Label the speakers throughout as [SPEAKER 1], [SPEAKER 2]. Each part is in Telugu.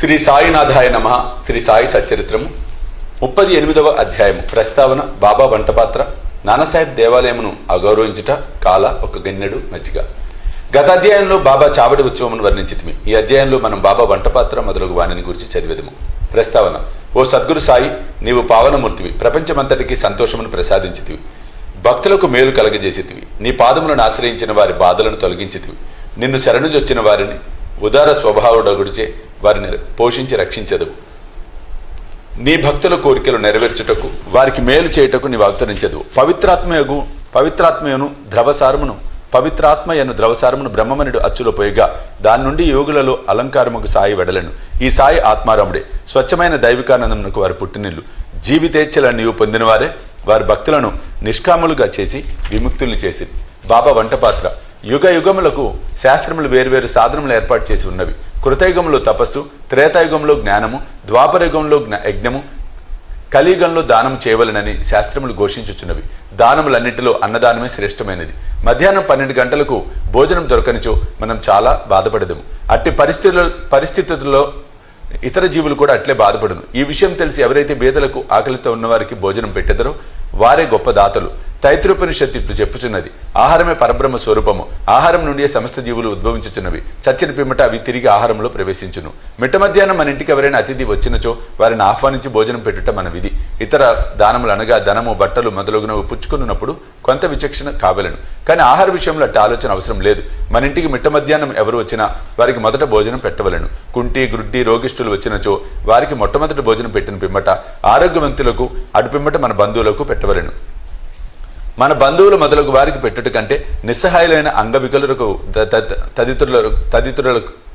[SPEAKER 1] శ్రీ సాయినాథాయ నమః. శ్రీ సాయి సచ్చరిత్రము 38వ అధ్యాయము. ప్రస్తావన. బాబా వంటపాత్ర. నానాసాహెబ్ దేవాలయమును అగౌరవించుట. కాల ఒక గన్నెడు మజ్జిగ. గత అధ్యాయంలో బాబా చావడి ఉత్సవమును వర్ణించితిమి. ఈ అధ్యాయంలో మనం బాబా వంటపాత్ర మొదలగు వాణిని గురించి చదివేదము. ప్రస్తావన. ఓ సద్గురు సాయి, నీవు పావనమూర్తివి. ప్రపంచమంతటికి సంతోషమును ప్రసాదించితివి. భక్తులకు మేలు కలగజేసితివి. నీ పాదములను ఆశ్రయించిన వారి బాధలను తొలగించితివి. నిన్ను శరణుజొచ్చిన వారిని ఉదార స్వభావుడగుడిచే వారిని పోషించి రక్షించదువు. నీ భక్తుల కోరికలు నెరవేర్చుటకు, వారికి మేలు చేయుటకు నీవు అవతరించదువు. పవిత్రాత్మయను ద్రవసారమును బ్రహ్మమనుడు అచ్చులో పోయిగా దాని నుండి యోగులలో అలంకారముకు సాయి వెడలను. ఈ సాయి ఆత్మారాముడే. స్వచ్ఛమైన దైవికానందమునకు వారి పుట్టినిల్లు. జీవితేచ్ఛలను నీవు పొందినవారే వారి భక్తులను నిష్కాములుగా చేసి విముక్తుల్ని చేసి. బాబా వంటపాత్ర. యుగ యుగములకు శాస్త్రములు వేర్వేరు సాధనములు ఏర్పాటు చేసి ఉన్నవి. కృతయుగంలో తపస్సు, త్రేతాయుగంలో జ్ఞానము, ద్వాపరయుగంలో యజ్ఞము, కలియుగంలో దానం చేయవలనని శాస్త్రములు ఘోషించుచున్నవి. దానములన్నింటిలో అన్నదానమే శ్రేష్టమైనది. మధ్యాహ్నం 12 గంటలకు భోజనం దొరకనిచో మనం చాలా బాధపడదము. అట్టి పరిస్థితుల్లో ఇతర జీవులు కూడా అట్లే బాధపడును. ఈ విషయం తెలిసి ఎవరైతే బేదలకు ఆకలితో ఉన్నవారికి భోజనం పెట్టెదరో వారే గొప్ప దాతలు. తైత్రోపనిషత్తు ఇట్లు చెప్పుచున్నది, ఆహారమే పరబ్రహ్మ స్వరూపము. ఆహారం నుండి సమస్త జీవులు ఉద్భవించుచున్నవి. చచ్చిన పిమ్మట అవి తిరిగి ఆహారంలో ప్రవేశించును. మిట్ట మధ్యాహ్నం మన ఇంటికి ఎవరైనా అతిథి వచ్చినచో వారిని ఆహ్వానించి భోజనం పెట్టుట మన విధి. ఇతర దానములు అనగా ధనము, బట్టలు మొదలగునవి పుచ్చుకున్నప్పుడు కొంత విచక్షణ కావలను. కానీ ఆహార విషయంలో అట్టి ఆలోచన అవసరం లేదు. మన ఇంటికి మిట్ట మధ్యాహ్నం ఎవరు వచ్చినా వారికి మొదట భోజనం పెట్టవలను. కుంటి, గ్రుడ్డి, రోగిష్ఠులు వచ్చినచో వారికి మొట్టమొదటి భోజనం పెట్టిన పిమ్మట ఆరోగ్యవంతులకు అటు పిమ్మట మన బంధువులకు పెట్టవలను. మన బంధువులు మొదలగు వారికి పెట్టుట కంటే నిస్సహాయులైన అంగవికలులకు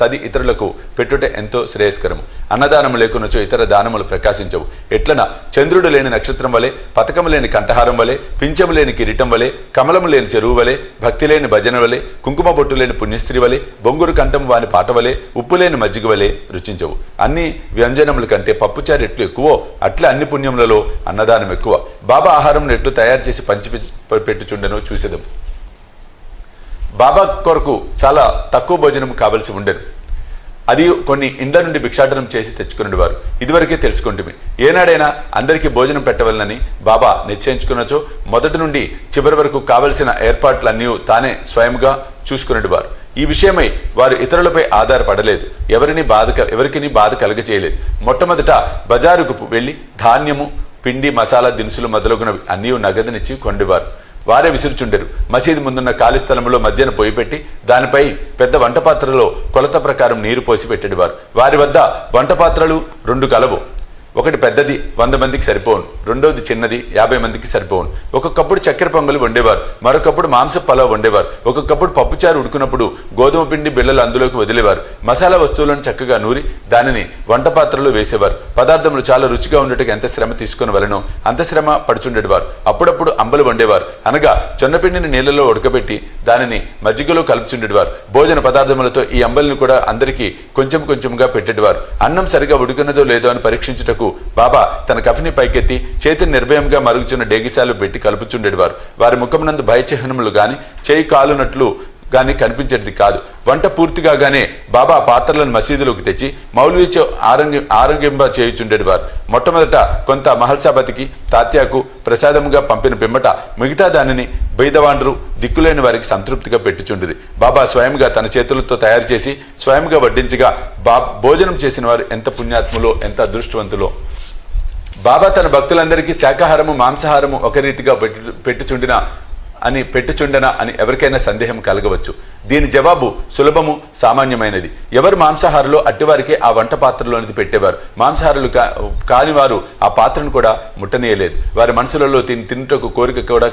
[SPEAKER 1] తది ఇతరులకు పెట్టుట ఎంతో శ్రేయస్కరము. అన్నదానము లేకునచో ఇతర దానములు ప్రకాశించవు. ఎట్లన చంద్రుడు లేని నక్షత్రం వలె, పతకము లేని కంఠహారం వలె, పింఛము లేని కిరీటం వలె, కమలము లేని చెరువు వలె, భక్తి లేని భజన వలె, కుంకుమ బొట్టు లేని పుణ్యస్త్రీ వలె, బొంగురు కంఠం వాని పాట వలె, ఉప్పు లేని మజ్జిగ వలె రుచించవు. అన్ని వ్యంజనముల కంటే పప్పుచారు ఎట్లు ఎక్కువో అట్లే అన్ని పుణ్యములలో అన్నదానం ఎక్కువ. బాబా ఆహారం ఎట్లు తయారు చేసి పెట్టుచుండెనో చూసేదము. బాబా కొరకు చాలా తక్కువ భోజనం కావలసి ఉండెను. అది కొన్ని ఇండ్ల నుండి భిక్షాటనం చేసి తెచ్చుకునేవారు. ఇదివరకే తెలుసుకుంటుమి. ఏనాడైనా అందరికీ భోజనం పెట్టవలనని బాబా నిశ్చయించుకున్నచో మొదటి నుండి చివరి వరకు కావలసిన ఏర్పాట్లన్నీ తానే స్వయంగా చూసుకునేవారు. ఈ విషయమై వారు ఇతరులపై ఆధారపడలేదు. ఎవరికి బాధ కలగచేయలేదు. మొట్టమొదట బజారుకు వెళ్ళి ధాన్యము, పిండి, మసాలా దినుసులు మొదలగునవి అన్నీ నగదునిచ్చి కొండేవారు. వారే విసురుచుండెరు. మసీదు ముందున్న ఖాళీ స్థలంలో మధ్యన పొయ్యి పెట్టి దానిపై పెద్ద వంటపాత్రలో కొలత ప్రకారం నీరు పోసి పెట్టేవారు. వారి వద్ద వంటపాత్రలు 2 కలవు. ఒకటి పెద్దది 100 మందికి సరిపోను, రెండోది చిన్నది 50 మందికి సరిపోను. ఒక్కొక్కప్పుడు చక్కెర పొంగలు వండేవారు, మరొకప్పుడు మాంస పలావ్ వండేవారు. ఒక్కొక్కప్పుడు పప్పుచారు ఉడుకున్నప్పుడు గోధుమ పిండి బిళ్ళలు అందులోకి వదిలేవారు. మసాలా వస్తువులను చక్కగా నూరి దానిని వంటపాత్రలో వేసేవారు. పదార్థములు చాలా రుచిగా ఉండేటకు ఎంత శ్రమ తీసుకుని వలనో అంత శ్రమ పడుచుండేవారు. అప్పుడప్పుడు అంబలు వండేవారు, అనగా జొన్నపిండిని నీళ్లలో ఉడకబెట్టి దానిని మజ్జిగలో కలుపుచుండేవారు. భోజన పదార్థములతో ఈ అంబలిని కూడా అందరికీ కొంచెం కొంచెంగా పెట్టేవారు. అన్నం సరిగా ఉడికినదో లేదో అని పరీక్షించుటకు బాబా తన కఫిని పైకెత్తి చేతిని నిర్భయంగా మరుగుచున్న డేగిసాలు పెట్టి కలుపుచుండేవారు. వారి ముఖమునందు భయచిహ్నములు గాని, చేయి కాలునట్లు గాని కనిపించేది కాదు. వంట పూర్తిగానే బాబా పాత్రలను మసీదులోకి తెచ్చి మౌల్వీచో ఆరంగింప చేయుచుండేవారు. మొట్టమొదట కొంత మహల్సాబతికి, తాత్యాకు ప్రసాదముగా పంపిన పిమ్మట మిగతా దానిని బైదవాండ్రు దిక్కులేని వారికి సంతృప్తిగా పెట్టుచుండిరి. బాబా స్వయంగా తన చేతులతో తయారు చేసి స్వయంగా వడ్డించగా భోజనం చేసిన వారు ఎంత పుణ్యాత్ములో, ఎంత అదృష్టవంతులో. బాబా తన భక్తులందరికీ శాకాహారము, మాంసాహారము ఒక రీతిగా పెట్టుచుండనా అని ఎవరికైనా సందేహం కలగవచ్చు. దీని జవాబు సులభము, సామాన్యమైనది. ఎవరు మాంసాహారులో అట్టివారికే ఆ వంట పాత్రలోనిది పెట్టేవారు. మాంసాహారులు కాని వారు ఆ పాత్రను కూడా ముట్టనీయలేదు. వారి మనసులలో తినుటకు కోరిక కూడా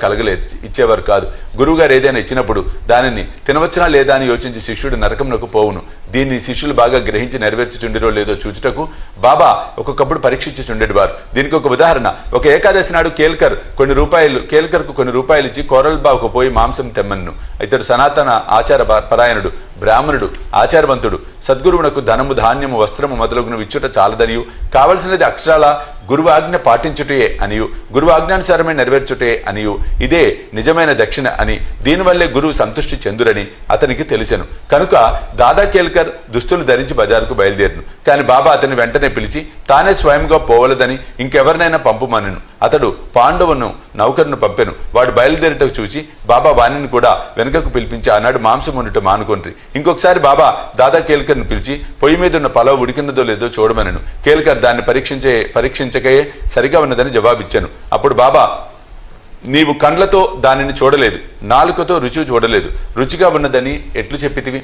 [SPEAKER 1] ఇచ్చేవారు కాదు. గురువుగారు ఏదైనా ఇచ్చినప్పుడు దానిని తినవచ్చునా లేదా అని యోచించి శిష్యుడు నరకంలోకి పోవును. దీన్ని శిష్యులు బాగా గ్రహించి నెరవేర్చుచుండిరో లేదో చూచుటకు బాబా ఒక్కొక్కప్పుడు పరీక్షించుచుండేవారు. దీనికి ఒక ఉదాహరణ, ఒక ఏకాదశి నాడు కేల్కర్కు కొన్ని రూపాయలు ఇచ్చి కోరల్బావుకు పోయి మాంసం తెమ్మన్ను. ఇతడు సనాతన ఆచార పరాయణుడు, బ్రాహ్మణుడు, ఆచారవంతుడు. సద్గురువునకు ధనము ధాన్యము వస్త్రము మొదలగునవి ఇచ్చుట చాలదనియు కావలసినది అక్షరాల గురువు ఆజ్ఞ పాటించుటే అనియు గురువు ఆజ్ఞానుసారమే నెరవేర్చుటే అనియు ఇదే నిజమైన దక్షిణ అని దీనివల్లే గురువు సంతృష్టి చెందురని అతనికి తెలిసెను. కనుక దాదా కేల్కర్ దుస్తులు ధరించి బజారుకు బయలుదేరును. కానీ బాబా అతన్ని వెంటనే పిలిచి తానే స్వయంగా పోవలదని ఇంకెవరినైనా పంపుమనెను. అతడు పాండవును నౌకరును పంపెను. వాడు బయలుదేరటకు చూసి బాబా వాణిని కూడా వెనుకకు పిలిపించి ఆనాడు మాంసం ఉండటం మానుకొండ్రి. ఇంకొకసారి బాబా దాదా కేల్కర్ను పిలిచి పొయ్యి మీద ఉన్న పలావ్ ఉడికినదో లేదో చూడమనెను. కేల్కర్ దాన్ని పరీక్షించకే సరిగా ఉన్నదని జవాబిచ్చాను. అప్పుడు బాబా, నీవు కండ్లతో దానిని చూడలేదు, నాలుకతో రుచి చూడలేదు, రుచిగా ఉన్నదని ఎట్లు చెప్పితివి?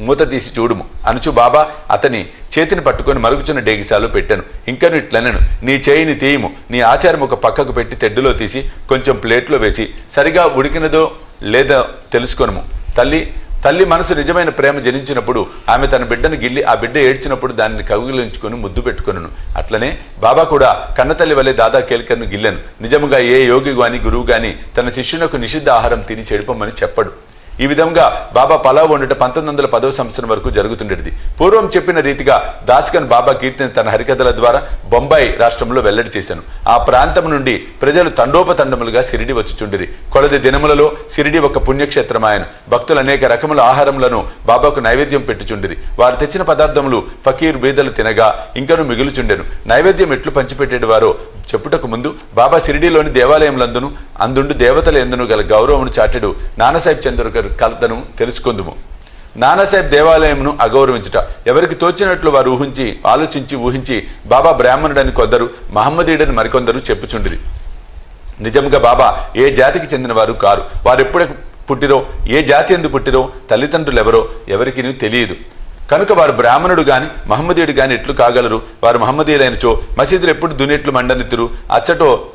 [SPEAKER 1] మూత తీసి చూడుము అనుచు బాబా అతని చేతిని పట్టుకొని మరుగుచున్న డేగిసాలో పెట్టాను. ఇంకను ఇట్లనను, నీ చేయిని తీయము, నీ ఆచారం ఒక పక్కకు పెట్టి తెడ్డులో తీసి కొంచెం ప్లేట్లో వేసి సరిగా ఉడికినదో లేదా తెలుసుకొనుము. తల్లి మనసు నిజమైన ప్రేమ జనించినప్పుడు ఆమె తన బిడ్డను గిల్లి ఆ బిడ్డ ఏడ్చినప్పుడు దానిని కౌగిలించుకొని ముద్దు పెట్టుకొనును. అట్లనే బాబా కూడా కన్నతల్లి వలె దాదా కేల్కర్ను గిల్లాను. నిజముగా ఏ యోగి గాని గురువు గాని తన శిష్యునకు నిషిద్ధ ఆహారం తిని చెడిపమని చెప్పడు. ఈ విధంగా బాబా పలావ్ వండుట 1910వ సంవత్సరం వరకు జరుగుతుండేది. పూర్వం చెప్పిన రీతిగా దాస్కన్ బాబా కీర్తిని తన హరికథల ద్వారా బొంబాయి రాష్ట్రంలో వెల్లడి చేశాను. ఆ ప్రాంతం నుండి ప్రజలు తండోపతండములుగా సిరిడి వచ్చుచుండిరి. కొలది దినములలో సిరిడి ఒక పుణ్యక్షేత్రమాయను. భక్తులు అనేక రకముల ఆహారములను బాబాకు నైవేద్యం పెట్టుచుండిరి. వారు తెచ్చిన పదార్థములు ఫకీర్ బీదలు తినగా ఇంకను మిగులుచుండెను. నైవేద్యం ఎట్లు పంచిపెట్టేడు వారో చెప్పుటకు ముందు బాబా సిరిడిలోని దేవాలయములందును అందుండు దేవతల ఎందును గల గౌరవమును చాటెడు నానాసాహెబ్ చంద్రకర్ కలతను తెలుసుకుందుము. నానాసాహెబ్ దేవాలయమును అగౌరవించుట ఎవరికి తోచినట్లు వారు ఊహించి బాబా బ్రాహ్మణుడని కొందరు, మహమ్మదీయుడని మరికొందరు చెప్పుచుండిరి. నిజంగా బాబా ఏ జాతికి చెందిన వారు కారు. వారు ఎప్పుడు పుట్టిరో, ఏ జాతి ఎందు పుట్టిరో, తల్లిదండ్రులు ఎవరో ఎవరికి తెలియదు. కనుక వారు బ్రాహ్మణుడు గాని మహమ్మదీయుడు గాని ఎట్లు కాగలరు? వారు మహమ్మదీయులైనచో మసీదులు ఎప్పుడు దునెట్లు మండనెత్తురు?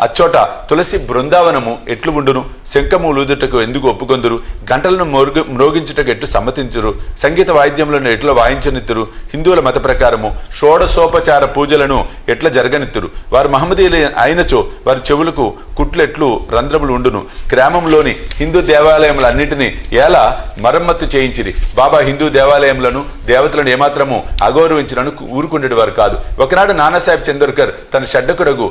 [SPEAKER 1] అచ్చోట తులసి బృందావనము ఎట్లు ఉండును? శంఖము లూదుటకు ఎందుకు ఒప్పుకొందురు? గంటలను మ్రోగించుటకు ఎట్లు సమ్మతించురు? సంగీత వాయిద్యములను ఎట్లా వాయించనిత్తురు? హిందువుల మత ప్రకారము షోడశోపచార పూజలను ఎట్లా జరగనిత్తురు? వారు మహమ్మదీయులు అయినచో వారి చెవులకు కుట్లెట్లు రంధ్రములు ఉండును? గ్రామంలోని హిందూ దేవాలయములన్నిటినీ ఎలా మరమ్మత్తు చేయించిరి? బాబా హిందూ దేవాలయములను దేవతలను ఏమాత్రము అగౌరవించడానికి ఊరుకుండేది వారు కాదు. ఒకనాడు నానాసాహెబ్ చంద్రకర్ తన షడ్డకుడగు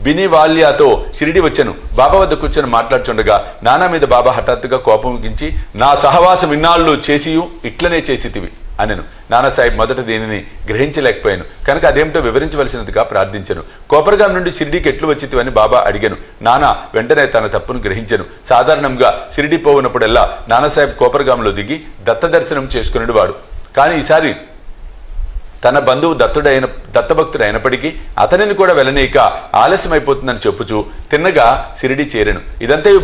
[SPEAKER 1] బినివాల్యాతో షిరిడి వచ్చాను. బాబా వద్ద కూర్చొని మాట్లాడుచుండగా నానా మీద బాబా హఠాత్తుగా కోపంకించి, నా సహవాసం ఇన్నాళ్ళు చేసియు ఇట్లనే చేసితివి అనెను. నానాసాహెబ్ మొదట దీనిని గ్రహించలేకపోయాను కనుక అదేమిటో వివరించవలసినదిగా ప్రార్థించను. కోపరగాం నుండి షిరిడీకి ఎట్లు వచ్చితివని బాబా అడిగాను. నానా వెంటనే తన తప్పును గ్రహించను. సాధారణంగా షిరిడి పోవునప్పుడల్లా నానాసాహెబ్ కోపరగాంలో దిగి దత్త దర్శనం చేసుకునేడు వాడు. కానీ ఈసారి తన బంధువు దత్తభక్తుడు అయినప్పటికీ అతనిని కూడా వెళ్ళనీక ఆలస్యమైపోతుందని చెప్పుచూ తిన్నగా షిరిడి చేరెను. ఇదంతయు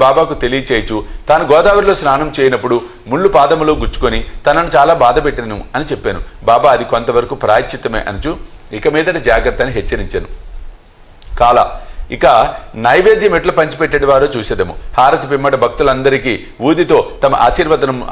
[SPEAKER 1] బాబాకు తెలియచేయచు తాను గోదావరిలో స్నానం చేయనప్పుడు ముళ్ళు పాదములో గుచ్చుకొని తనను చాలా బాధ పెట్టినను అని చెప్పాను. బాబా అది కొంతవరకు ప్రాయశ్చిత్తమే అనుచు ఇక మీదట జాగ్రత్త అని హెచ్చరించాను. ఇక నైవేద్యం ఎట్లా పంచిపెట్టేటి వారో చూసేదము. హారతి పిమ్మట భక్తులందరికీ ఊదితో తమ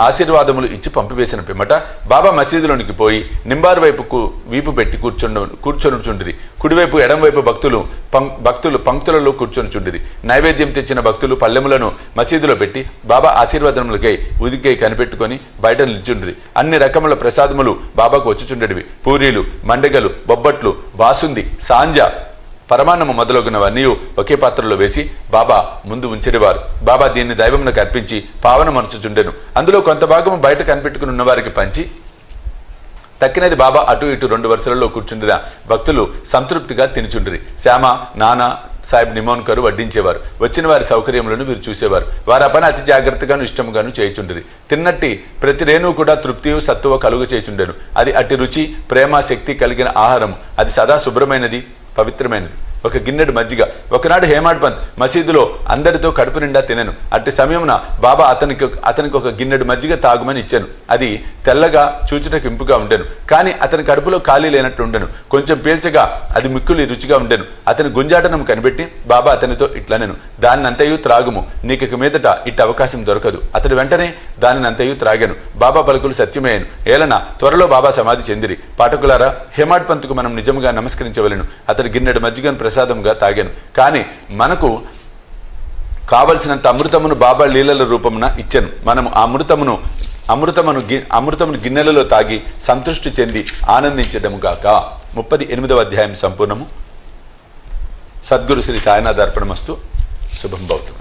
[SPEAKER 1] ఆశీర్వాదములు ఇచ్చి పంపివేసిన పిమ్మట బాబా మసీదులోనికి పోయి నింబారు వైపుకు వీపు పెట్టి కూర్చొనుచుండిరి. కుడివైపు ఎడంవైపు భక్తులు పంక్తులలో కూర్చొనుచుండిరి. నైవేద్యం తెచ్చిన భక్తులు పల్లెములను మసీదులో పెట్టి బాబా ఆశీర్వాదములకై ఉదికై కనిపెట్టుకొని బయట నిల్చుండిరి. అన్ని రకముల ప్రసాదములు బాబాకు వచ్చుచుండేవి. పూరీలు, మండగలు, బొబ్బట్లు, బాసుంది, సాంజ, పరమాన్నము మొదలగునవన్నీ ఒకే పాత్రలో వేసి బాబా ముందు ఉంచేవారు. బాబా దీన్ని దైవమునకు అర్పించి పావన మనసుచుండెను. అందులో కొంత భాగము బయట కనిపెట్టుకుని ఉన్నవారికి పంచి తక్కినది బాబా అటు ఇటు 2 వరుసలలో కూర్చుండిన భక్తులు సంతృప్తిగా తినిచుండిరి. శ్యామ, నానా సాహెబ్ నిమోన్కరు వడ్డించేవారు. వచ్చిన వారి సౌకర్యములను వీరు చూసేవారు. వారి పని అతి జాగ్రత్తగాను ఇష్టముగాను చేయుచుండిరి. తిన్నట్టి ప్రతి రేణువు కూడా తృప్తియు సత్తువ కలుగు చేయుచుండెను. అది అట్టి రుచి, ప్రేమ, శక్తి కలిగిన ఆహారము. అది సదా శుభ్రమైనది, పవిత్రమైనది. ఒక గిన్నెడు మజ్జిగ. ఒకనాడు హేమాడ్ పంత్ మసీదులో అందరితో కడుపు నిండా తినెను. అట్టి సమయమున బాబా అతనికి ఒక గిన్నెడు మజ్జిగ తాగుమని ఇచ్చాను. అది తెల్లగా చూచుటకు ఇంపుగా ఉండెను. కానీ అతని కడుపులో ఖాళీ లేనట్లు ఉండెను. కొంచెం పీల్చగా అది మిక్కులి రుచిగా ఉండెను. అతని గుంజాటనం కనిపెట్టి బాబా అతనితో ఇట్లనెను, దానినంతయు త్రాగుము, నీకు మీదట ఇట్టి అవకాశం దొరకదు. అతడు వెంటనే దానినంతయు త్రాగాను. బాబా పలుకులు సత్యమయ్యాను. ఏలన త్వరలో బాబా సమాధి చెందిరి. పాఠకులారా, హేమాడ్ పంత్కు మనం నిజంగా నమస్కరించవలెను. అతడు గిన్నెడు మజ్జిగను ప్రసాదంగా తాగాను. కానీ కావలసినంత అమృతమును బాబా లీలల రూపమున ఇచ్చెను. మనము ఆ అమృతమును గిన్నెలలో తాగి సంతృష్టి చెంది ఆనందించదము గాక. 38వ అధ్యాయం సంపూర్ణము. సద్గురు శ్రీ సాయినాథ్ అర్పణమస్తు. శుభం భవతు.